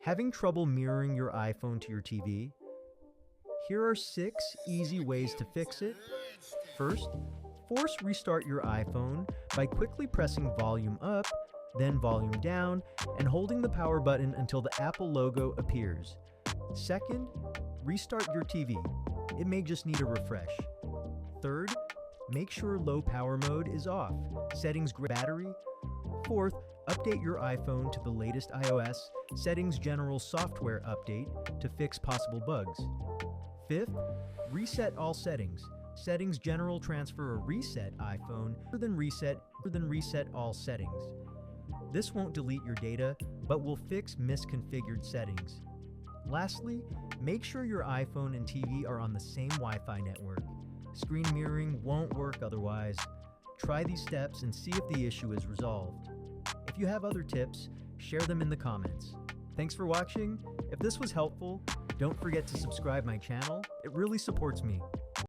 Having trouble mirroring your iPhone to your TV? Here are 6 easy ways to fix it. First, force restart your iPhone by quickly pressing volume up, then volume down, and holding the power button until the Apple logo appears. Second, restart your TV. It may just need a refresh. Third, make sure low power mode is off. Settings battery. Fourth, update your iPhone to the latest iOS Settings General Software Update to fix possible bugs. Fifth, reset all settings. Settings General Transfer or Reset iPhone then reset all settings. This won't delete your data, but will fix misconfigured settings. Lastly, make sure your iPhone and TV are on the same Wi-Fi network. Screen mirroring won't work otherwise. Try these steps and see if the issue is resolved. If you have other tips, share them in the comments. Thanks for watching. If this was helpful, don't forget to subscribe my channel. It really supports me.